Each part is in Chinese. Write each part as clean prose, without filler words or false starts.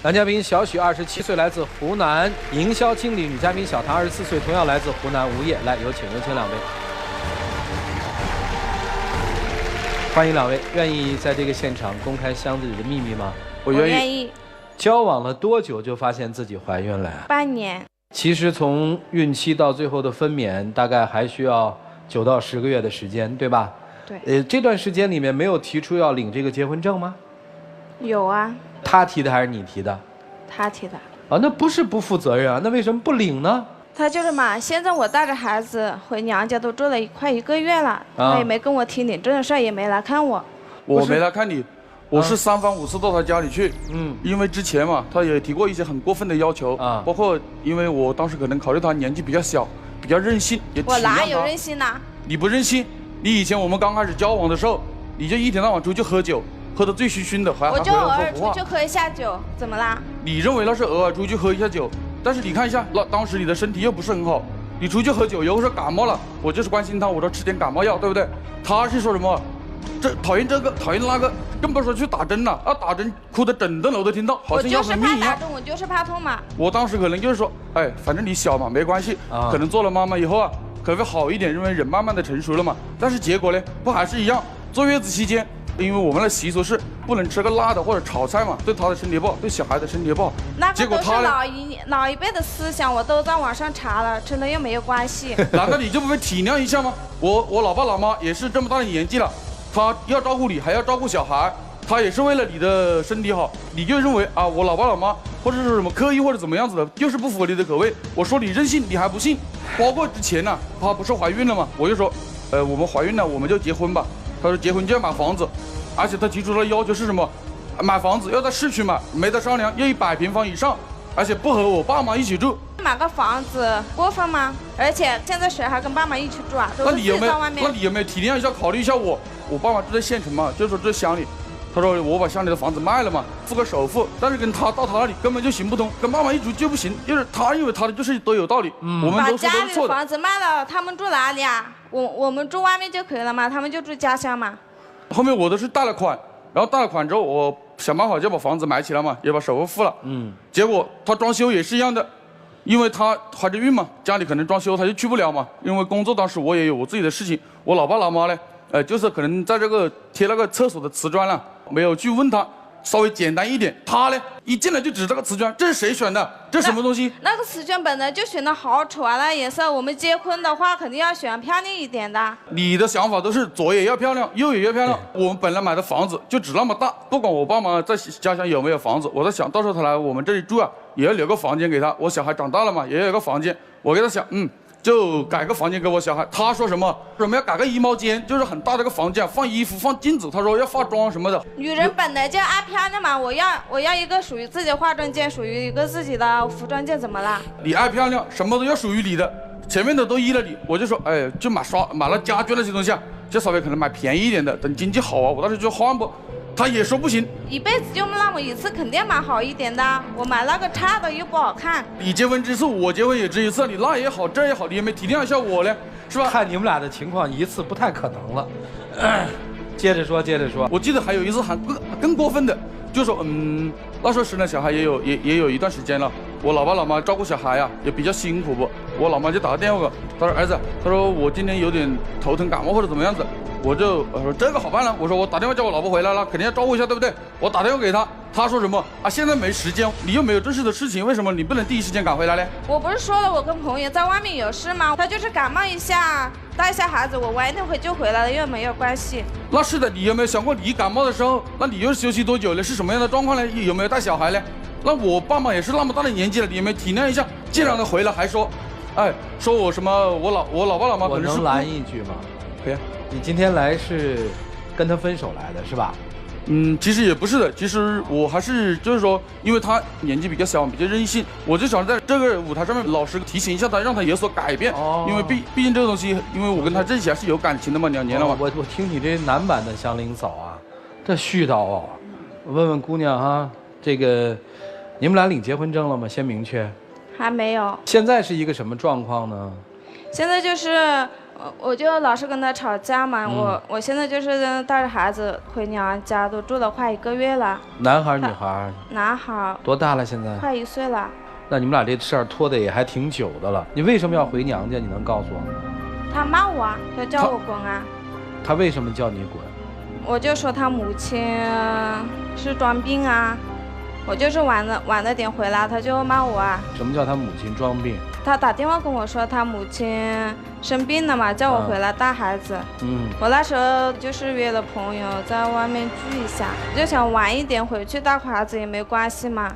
男嘉宾小许27岁，来自湖南，营销经理；女嘉宾小唐24岁，同样来自湖南，无业。来，有请两位。欢迎两位，愿意在这个现场公开箱子里的秘密吗？我愿意。交往了多久就发现自己怀孕了呀？半年。其实从孕期到最后的分娩，大概还需要9到10个月的时间，对吧？对。这段时间里面没有提出要领这个结婚证吗？有啊。他提的还是你提的？他提的。啊，那不是不负责任啊，那为什么不领呢？他就是嘛，现在我带着孩子回娘家都住了快1个月了，他也没跟我提领证的事，也没来看我。我没来看你，我是3番5次到他家里去。因为之前嘛，他也提过一些很过分的要求啊，包括因为我当时可能考虑他年纪比较小，比较任性，也体谅他。我哪有任性呢？你不任性，你以前我们刚开始交往的时候，你就一天到晚出去喝酒，喝得醉醺醺的，我就偶尔出去喝一下酒，怎么啦？你认为那是偶尔出去喝一下酒？但是你看一下，那当时你的身体又不是很好，你出去喝酒，有时候感冒了，我就是关心他，我说吃点感冒药，对不对？他是说什么？这讨厌这个，讨厌那个，更不说去打针了。打针哭得整栋楼都听到，好像要生命一样。我就是怕打针，我就是怕痛嘛。我当时可能就是说，哎，反正你小嘛，没关系，可能做了妈妈以后啊，可能会好一点，因为人慢慢的成熟了嘛。但是结果呢，不还是一样？坐月子期间。因为我们的习俗是不能吃个辣的或者炒菜嘛，对他的身体不好，对小孩的身体不好。那个都是老一辈的思想，我都在网上查了，吃了又没有关系。难道你就不会体谅一下吗？我老爸老妈也是这么大的年纪了，他要照顾你，还要照顾小孩，他也是为了你的身体好，你就认为啊，我老爸老妈或者是什么刻意或者怎么样子的，就是不符合你的口味。我说你任性，你还不信。包括之前呢，她不是怀孕了吗？我就说，我们怀孕了，我们就结婚吧。他说结婚就要买房子，而且他提出的要求是什么？买房子要在市区买，没得商量，要100平方以上，而且不和我爸妈一起住。买个房子过分吗？而且现在谁还跟爸妈一起住啊？都是自己在外面。那你有没有体谅一下，考虑一下我？我爸妈住在县城嘛，就说住在乡里。他说我把乡里的房子卖了嘛，付个首付，但是跟他到他那里根本就行不通，跟爸妈一住就不行，就是他认为他的就是都有道理，我们都说都是错的。把家里的房子卖了，他们住哪里啊？我们住外面就可以了嘛，他们就住家乡嘛。后面我都是贷了款，然后贷了款之后，我想办法就把房子买起来嘛，也把首付付了。结果他装修也是一样的，因为他怀着孕嘛，家里可能装修他就去不了嘛，因为工作当时我也有我自己的事情，我老爸老妈呢，就是可能在这个贴那个厕所的瓷砖了，没有去问他，稍微简单一点。他呢一进来就指这个瓷砖，这是谁选的？这什么东西？那个瓷砖本来就选的好丑啊，那颜色。我们结婚的话肯定要选漂亮一点的。你的想法都是左也要漂亮，右也要漂亮。我们本来买的房子就只那么大，不管我爸妈在家乡有没有房子，我在想到时候他来我们这里住啊，也要留个房间给他。我小孩长大了嘛，也要有个房间。我给他想，就改个房间给我小孩。他说什么要改个衣帽间，就是很大的个房间，放衣服放镜子。他说要化妆什么的。女人本来就爱漂亮嘛，我要一个属于自己的化妆间，属于一个自己的服装间，怎么了？你爱漂亮，什么都要属于你的，前面的都依了你。我就说，就买了家具那些东西啊，就稍微可能买便宜一点的，等经济好啊，我到时候就换不。他也说不行，一辈子就那么一次，肯定买好一点的。我买那个差的又不好看。你结婚之次，我结婚也只一次，你那也好，这也好，你也没体谅一下我呢，是吧？看你们俩的情况，一次不太可能了。接着说。我记得还有一次还更过分的，就说那时候生了小孩也有一段时间了，我老爸老妈照顾小孩呀，也比较辛苦不？我老妈就打个电话给我，她说儿子，她说我今天有点头疼感冒或者怎么样子。我说这个好办了，我说我打电话叫我老婆回来了，肯定要照顾一下，对不对？我打电话给她，她说什么啊？现在没时间，你又没有正式的事情，为什么你不能第一时间赶回来呢？我不是说了，我跟朋友在外面有事吗？他就是感冒一下，带一下孩子，我晚一点就回来了，又没有关系。那是的，你有没有想过，你感冒的时候，那你又休息多久呢？是什么样的状况呢？有没有带小孩呢？那我爸妈也是那么大的年纪了，你有没有体谅一下？既然他回来还说，说我什么我老爸老妈可能是。我能拦一句吗？可以啊。你今天来是跟他分手来的是吧？其实也不是的，其实我还是就是说，因为他年纪比较小，比较任性，我就想在这个舞台上面老实提醒一下他，让他有所改变。因为毕竟这个东西，因为我跟他在一起还是有感情的嘛，2年了嘛。我听你这男版的祥林嫂啊，这絮叨啊！我问问姑娘哈，这个你们俩领结婚证了吗？先明确。还没有。现在是一个什么状况呢？现在就是我就老是跟他吵架嘛。我现在就是带着孩子回娘家，都住了快1个月了。男孩女孩？男孩。多大了现在？快1岁了。那你们俩这事儿拖得也还挺久的了。你为什么要回娘家？你能告诉我吗？他骂我，要叫我滚啊。他为什么叫你滚？我就说他母亲是装病啊。我就是晚了点回来，他就骂我啊。什么叫他母亲装病？他打电话跟我说他母亲生病了嘛，叫我回来带孩子。我那时候就是约了朋友在外面聚一下，就想晚一点回去带孩子也没关系嘛。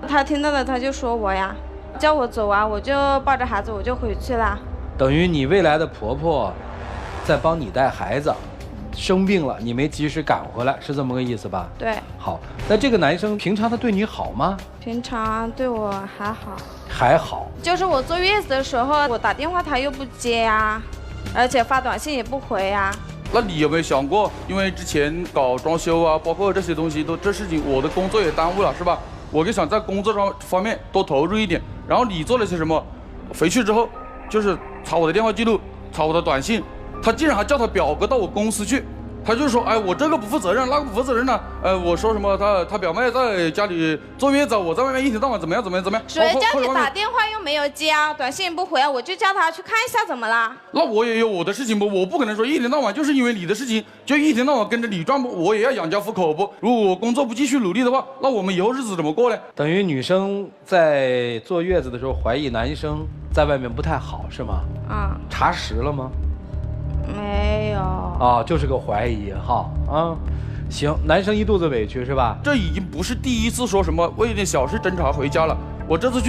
他听到了他就说我呀，叫我走啊，我就抱着孩子我就回去了。等于你未来的婆婆在帮你带孩子。生病了，你没及时赶回来，是这么个意思吧？对。好，那这个男生平常他对你好吗？平常对我还好。还好。就是我坐月子的时候，我打电话他又不接呀，而且发短信也不回呀。那你有没有想过，因为之前搞装修啊，包括这些东西这事情，我的工作也耽误了，是吧？我就想在工作方面多投入一点。然后你做了些什么？回去之后就是查我的电话记录，查我的短信。他竟然还叫他表哥到我公司去，他就说，哎，我这个不负责任，那个不负责任呢。我说什么？他表妹在家里坐月子，我在外面一天到晚怎么样？谁叫你打电话又没有接啊，短信也不回啊，我就叫他去看一下怎么了。那我也有我的事情不？我不可能说一天到晚就是因为你的事情就一天到晚跟着你转不？我也要养家糊口不？如果我工作不继续努力的话，那我们以后日子怎么过呢？等于女生在坐月子的时候怀疑男生在外面不太好，是吗？查实了吗？没有就是个怀疑哈行，男生一肚子委屈是吧？这已经不是第一次说什么为一点小事争吵回家了。我这次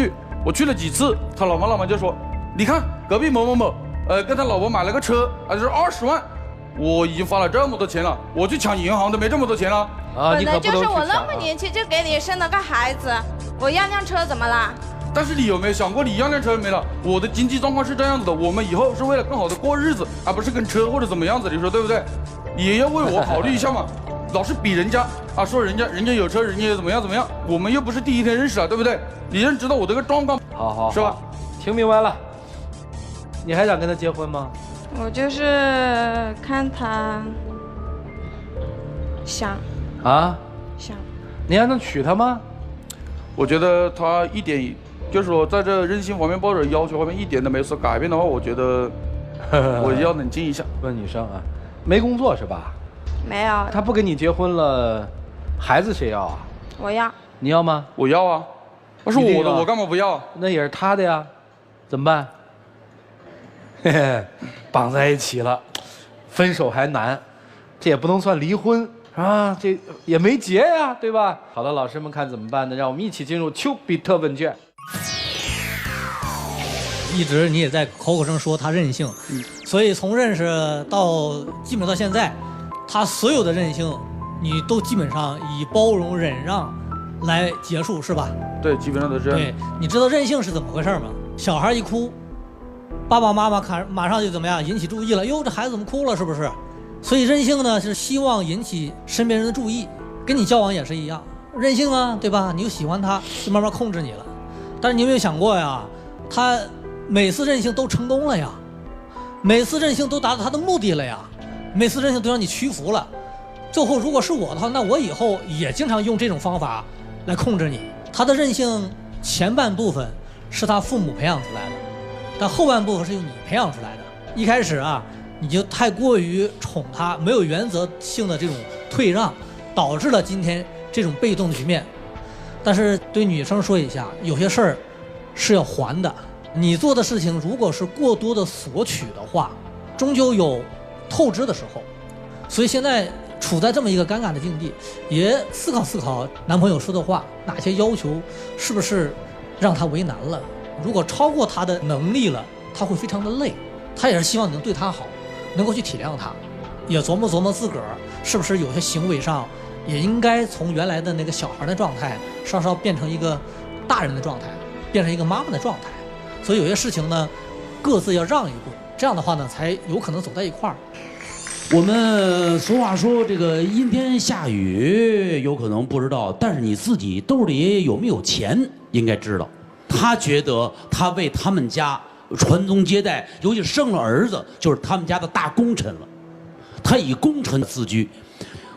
我去了几次，他老妈就说，你看隔壁某某某，跟他老婆买了个车，就是20万，我已经花了这么多钱了，我去抢银行都没这么多钱了。本来就是我那么年轻就给你生了个孩子，我要辆车怎么了？但是你有没有想过，你要辆车没了，我的经济状况是这样子的，我们以后是为了更好的过日子，而不是跟车或者怎么样子，你说对不对？你也要为我考虑一下嘛，老是比人家说人家有车，人家怎么样，我们又不是第一天认识了，对不对？你认知道我这个状况，好，是吧？听明白了，你还想跟他结婚吗？我就是看他想想，你还能娶她吗？我觉得他一点。就是说，在这任性方面或者要求方面一点都没所改变的话，我觉得我要冷静一下。问女生没工作是吧？没有。他不跟你结婚了，孩子谁要啊？我要。你要吗？我要啊，那是我的，我干嘛不要？那也是他的呀，怎么办？嘿嘿，绑在一起了，分手还难，这也不能算离婚。这也没结呀，对吧？好的，老师们看怎么办呢？让我们一起进入丘比特问卷。一直你也在口口声说他任性，所以从认识到基本到现在，他所有的任性，你都基本上以包容忍让来结束，是吧？对，基本上都是这样。对，你知道任性是怎么回事吗？小孩一哭，爸爸妈妈马上就怎么样引起注意了，哟，这孩子怎么哭了，是不是？所以任性呢是希望引起身边人的注意，跟你交往也是一样，任性啊，对吧？你又喜欢他，就慢慢控制你了。但是你有没有想过呀？他每次任性都成功了呀，每次任性都达到他的目的了呀，每次任性都让你屈服了。最后如果是我的话，那我以后也经常用这种方法来控制你。他的任性前半部分是他父母培养出来的，但后半部分是由你培养出来的。一开始你就太过于宠他，没有原则性的这种退让，导致了今天这种被动的局面。但是对女生说一下，有些事儿是要还的。你做的事情如果是过多的索取的话，终究有透支的时候。所以现在处在这么一个尴尬的境地，也思考男朋友说的话，哪些要求是不是让他为难了。如果超过他的能力了，他会非常的累。他也是希望你能对他好，能够去体谅他，也琢磨自个儿是不是有些行为上也应该从原来的那个小孩的状态稍稍变成一个大人的状态，变成一个妈妈的状态。所以有些事情呢，各自要让一步，这样的话呢，才有可能走在一块儿。我们俗话说这个阴天下雨有可能不知道，但是你自己兜里有没有钱应该知道。他觉得他为他们家传宗接代，尤其生了儿子，就是他们家的大功臣了。他以功臣自居，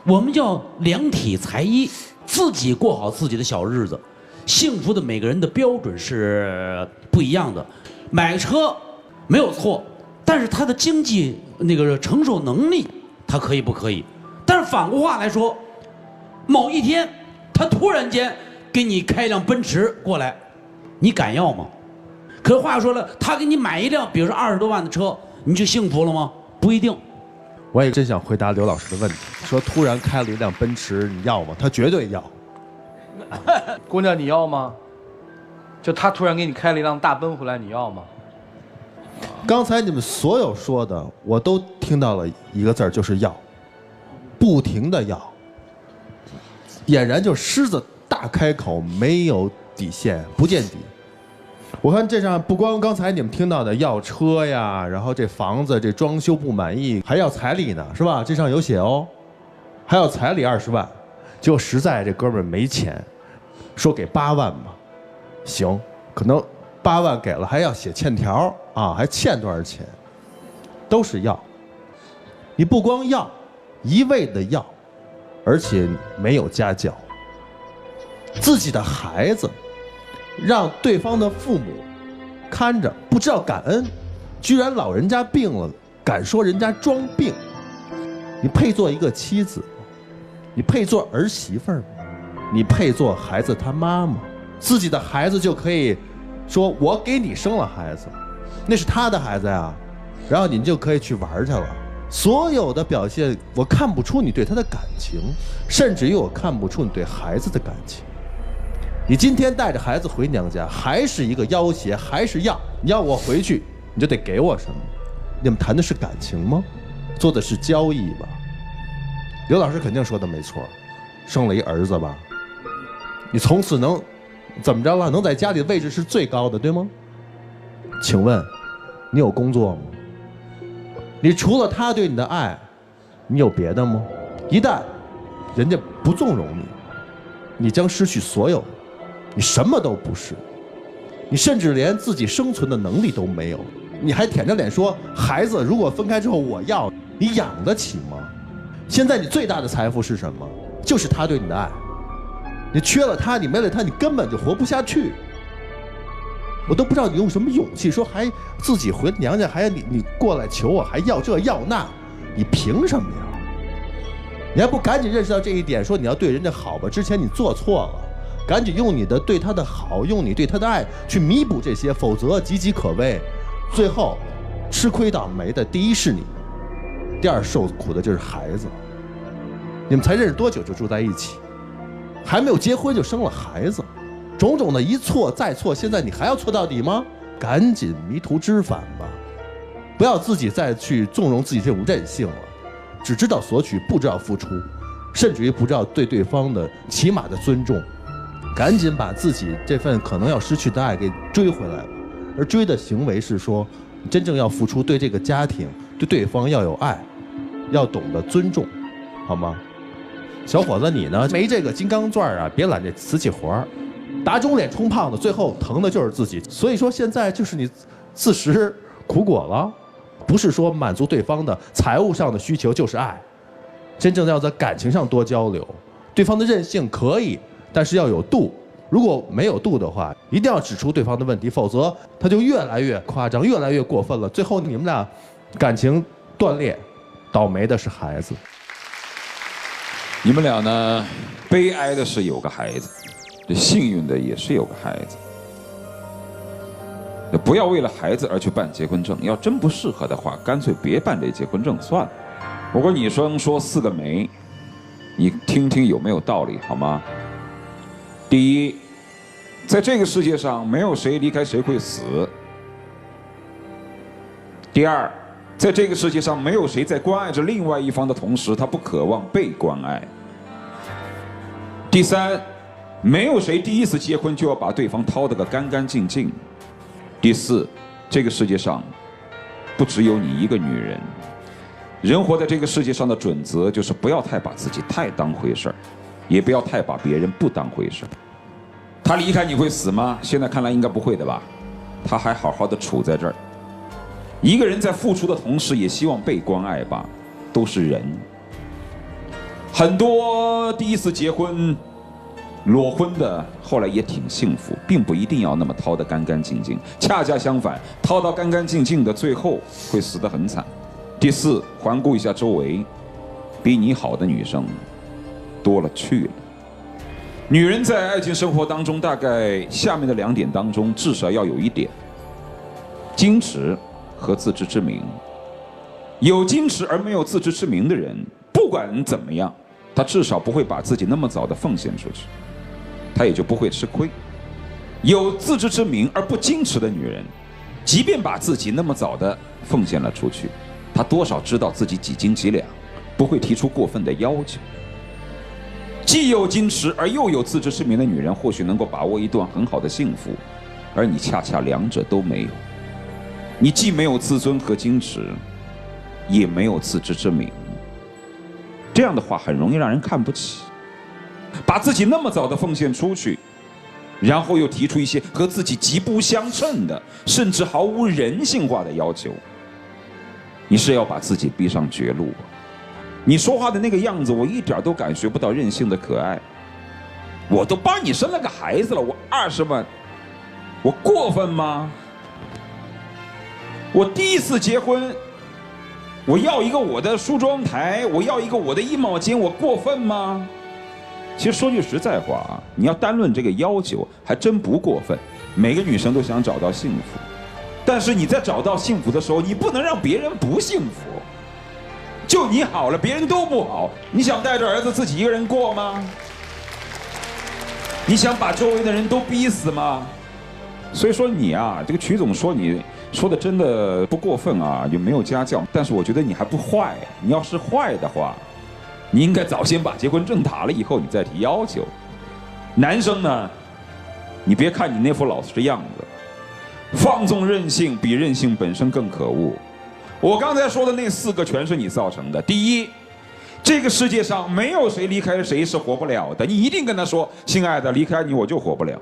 我们叫量体裁衣，自己过好自己的小日子。幸福的每个人的标准是不一样的。买车没有错，但是他的经济那个承受能力，他可以不可以？但是反过话来说，某一天他突然间给你开一辆奔驰过来，你敢要吗？可是话说了，他给你买一辆，比如说20多万的车，你就幸福了吗？不一定。我也真想回答刘老师的问题，说突然开了一辆奔驰，你要吗？他绝对要。姑娘，你要吗？就他突然给你开了一辆大奔回来，你要吗？刚才你们所有说的，我都听到了一个字儿，就是要，不停的要，俨然就狮子大开口，没有底线，不见底。我看这上不光刚才你们听到的要车呀，然后这房子这装修不满意，还要彩礼呢，是吧？这上有写哦，还要彩礼20万，结果实在这哥们儿没钱，说给8万吧，行，可能8万给了，还要写欠条啊，还欠多少钱，都是要。你不光要，一味的要，而且没有家教，自己的孩子。让对方的父母看着，不知道感恩，居然老人家病了，敢说人家装病。你配做一个妻子吗？你配做儿媳妇吗？你配做孩子他妈吗？自己的孩子就可以说我给你生了孩子，那是他的孩子呀，然后你就可以去玩去了。所有的表现，我看不出你对他的感情，甚至于我看不出你对孩子的感情。你今天带着孩子回娘家，还是一个要挟，还是要你要我回去，你就得给我什么？你们谈的是感情吗？做的是交易吧？刘老师肯定说的没错，生了一儿子吧，你从此能怎么着了？能在家里的位置是最高的，对吗？请问你有工作吗？你除了他对你的爱，你有别的吗？一旦人家不纵容你，你将失去所有。你什么都不是，你甚至连自己生存的能力都没有，你还舔着脸说孩子如果分开之后我要，你养得起吗？现在你最大的财富是什么？就是他对你的爱。你缺了他，你没了他，你根本就活不下去。我都不知道你用什么勇气说还自己回娘家，还你过来求我，还要这要那，你凭什么呀？你还不赶紧认识到这一点，说你要对人家好吧？之前你做错了。赶紧用你的对他的好，用你对他的爱去弥补这些，否则岌岌可危。最后吃亏倒霉的，第一是你，第二受苦的就是孩子。你们才认识多久就住在一起，还没有结婚就生了孩子，种种的一错再错，现在你还要错到底吗？赶紧迷途知返吧，不要自己再去纵容自己这种任性了，只知道索取，不知道付出，甚至于不知道对对方的起码的尊重。赶紧把自己这份可能要失去的爱给追回来吧，而追的行为是说，真正要付出，对这个家庭、对对方要有爱，要懂得尊重，好吗？小伙子，你呢？没这个金刚钻啊，别揽这瓷器活儿，打肿脸充胖子，最后疼的就是自己。所以说，现在就是你自食苦果了，不是说满足对方的财务上的需求就是爱，真正要在感情上多交流。对方的任性可以。但是要有度，如果没有度的话，一定要指出对方的问题，否则他就越来越夸张，越来越过分了。最后你们俩感情断裂，倒霉的是孩子。你们俩呢，悲哀的是有个孩子，这幸运的也是有个孩子。不要为了孩子而去办结婚证，要真不适合的话，干脆别办这结婚证算了。我跟你说4个没，你听听有没有道理好吗？第一，在这个世界上没有谁离开谁会死。第二，在这个世界上没有谁在关爱着另外一方的同时，他不渴望被关爱。第三，没有谁第一次结婚就要把对方掏得个干干净净。第四，这个世界上不只有你一个女人。人活在这个世界上的准则就是不要太把自己太当回事儿，也不要太把别人不当回事儿。他离开你会死吗？现在看来应该不会的吧。他还好好的处在这儿。一个人在付出的同时，也希望被关爱吧，都是人。很多第一次结婚裸婚的，后来也挺幸福，并不一定要那么掏得干干净净。恰恰相反，掏到干干净净的，最后会死得很惨。第四，环顾一下周围，比你好的女生多了去了。女人在爱情生活当中，大概下面的2点当中，至少要有1点：矜持和自知之明。有矜持而没有自知之明的人，不管怎么样，他至少不会把自己那么早的奉献出去，他也就不会吃亏。有自知之明而不矜持的女人，即便把自己那么早的奉献了出去，她多少知道自己几斤几两，不会提出过分的要求。既有矜持而又有自知之明的女人，或许能够把握一段很好的幸福，而你恰恰2者都没有。你既没有自尊和矜持，也没有自知之明。这样的话很容易让人看不起。把自己那么早的奉献出去，然后又提出一些和自己极不相称的，甚至毫无人性化的要求，你是要把自己逼上绝路。你说话的那个样子，我一点都感觉不到任性的可爱。我都帮你生了个孩子了，我20万，我过分吗？我第一次结婚，我要一个我的梳妆台，我要一个我的衣帽间，我过分吗？其实说句实在话啊，你要单论这个要求，还真不过分。每个女生都想找到幸福，但是你在找到幸福的时候，你不能让别人不幸福。就你好了，别人都不好，你想带着儿子自己一个人过吗？你想把周围的人都逼死吗？所以说你啊，这个曲总说你说的真的不过分啊，也没有家教，但是我觉得你还不坏。你要是坏的话，你应该早先把结婚证打了以后，你再提要求。男生呢，你别看你那副老实的样子，放纵任性比任性本身更可恶。我刚才说的那4个全是你造成的。第一，这个世界上没有谁离开谁是活不了的，你一定跟他说，亲爱的，离开你我就活不了。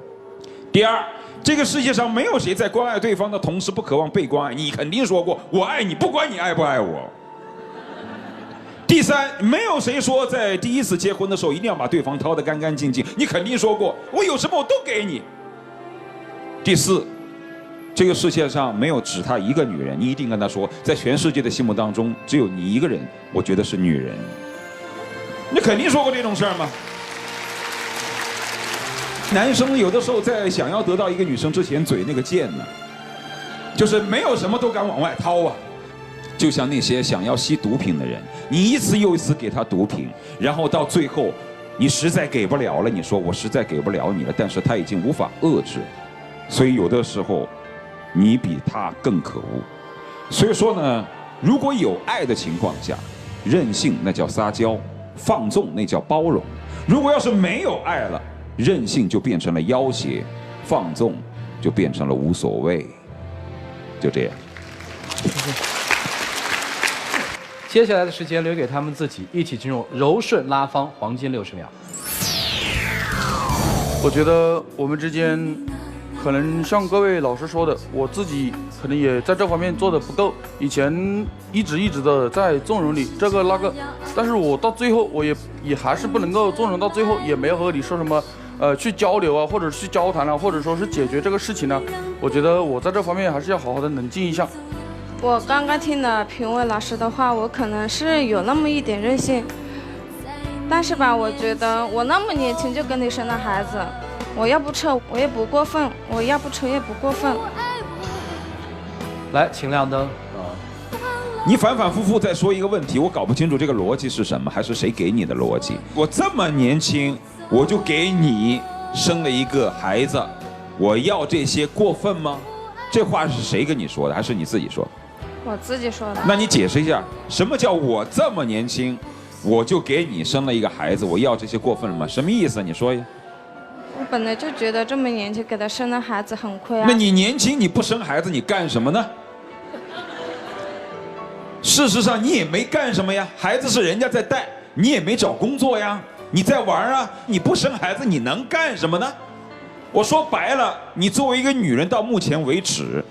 第二，这个世界上没有谁在关爱对方的同时不渴望被关爱，你肯定说过我爱你，不管你爱不爱我。第三，没有谁说在第一次结婚的时候一定要把对方掏得干干净净，你肯定说过我有什么我都给你。第四，这个世界上没有只她一个女人，你一定跟她说，在全世界的心目当中，只有你一个人，我觉得是女人。你肯定说过这种事儿吗？男生有的时候在想要得到一个女生之前，嘴那个贱呢，就是没有什么都敢往外掏啊。就像那些想要吸毒品的人，你一次又一次给他毒品，然后到最后，你实在给不了了，你说我实在给不了你了，但是他已经无法遏制，所以有的时候，你比他更可恶。所以说呢，如果有爱的情况下，任性那叫撒娇，放纵那叫包容；如果要是没有爱了，任性就变成了要挟，放纵就变成了无所谓。就这样。接下来的时间留给他们自己，一起进入柔顺拉芳黄金60秒。我觉得我们之间，可能像各位老师说的，我自己可能也在这方面做的不够。以前一直的在纵容你这个那个，但是我到最后我也还是不能够纵容到最后，也没有和你说什么去交流啊，或者去交谈啊，或者说是解决这个事情呢。我觉得我在这方面还是要好好的冷静一下。我刚刚听了评委老师的话，我可能是有那么一点任性，但是吧，我觉得我那么年轻就跟你生了孩子，我要不撤我也不过分，我要不撤也不过分。来，请亮灯。你反反复复在说一个问题，我搞不清楚这个逻辑是什么，还是谁给你的逻辑？我这么年轻，我就给你生了一个孩子，我要这些过分吗？这话是谁跟你说的，还是你自己说的？我自己说的。那你解释一下，什么叫我这么年轻，我就给你生了一个孩子，我要这些过分了吗？什么意思？你说呀。我本来就觉得这么年轻给他生了孩子很亏啊。那你年轻你不生孩子，你干什么呢？事实上你也没干什么呀，孩子是人家在带，你也没找工作呀，你在玩啊，你不生孩子你能干什么呢？我说白了，你作为一个女人，到目前为止，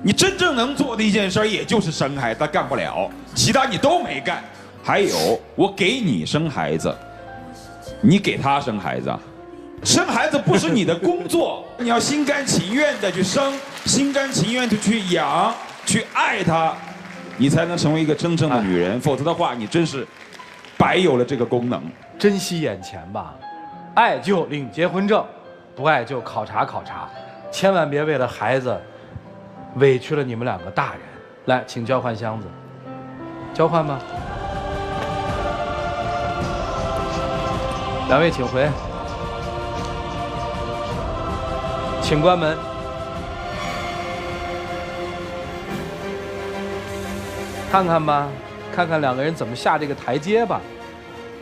你真正能做的一件事，也就是生孩子，干不了，其他你都没干。还有，我给你生孩子，你给他生孩子，生孩子不是你的工作，你要心甘情愿的去生，心甘情愿的去养，去爱他，你才能成为一个真正的女人。否则的话，你真是白有了这个功能。珍惜眼前吧，爱就领结婚证，不爱就考察考察，千万别为了孩子委屈了你们两个大人。来，请交换箱子，交换吧。两位请回，请关门。看看吧，看看两个人怎么下这个台阶吧。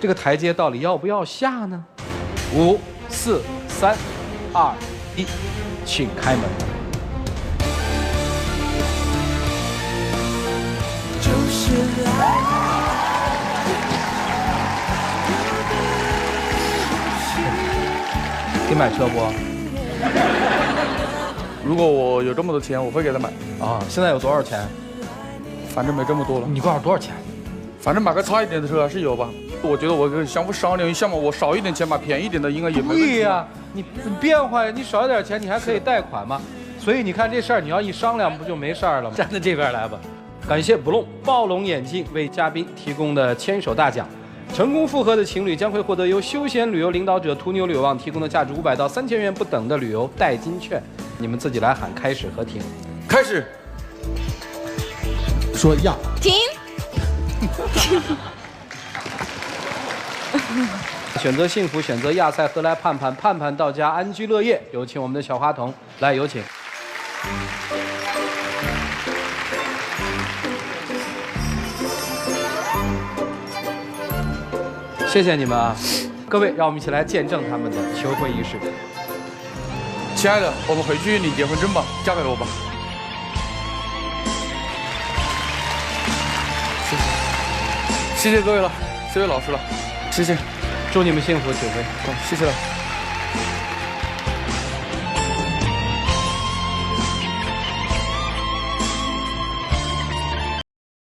这个台阶到底要不要下呢？5、4、3、2、1，请开门。就是爱。给买车不？如果我有这么多钱，我会给他买。啊，现在有多少钱？反正没这么多了。你告诉我多少钱？反正买个差一点的车还是有吧。我觉得我跟相互商量一下嘛，我少一点钱买便宜一点的，应该也没问题。对呀，你变化呀，你少一点钱，你还可以贷款嘛。所以你看这事儿，你要一商量，不就没事儿了吗？站在这边来吧。感谢不弄暴龙眼镜为嘉宾提供的牵手大奖。成功复合的情侣将会获得由休闲旅游领导者途牛旅游网提供的价值500到3000元不等的旅游代金券。你们自己来喊开始和停。开始。说要停。选择幸福，选择亚赛，何来盼盼？盼盼到家，安居乐业。有请我们的小花童来，有请。谢谢你们啊，各位，让我们一起来见证他们的求婚仪式。亲爱的，我们回去领结婚证吧，嫁给我吧。谢谢各位了，这位老师了，谢谢，祝你们幸福，请回。好，谢谢了。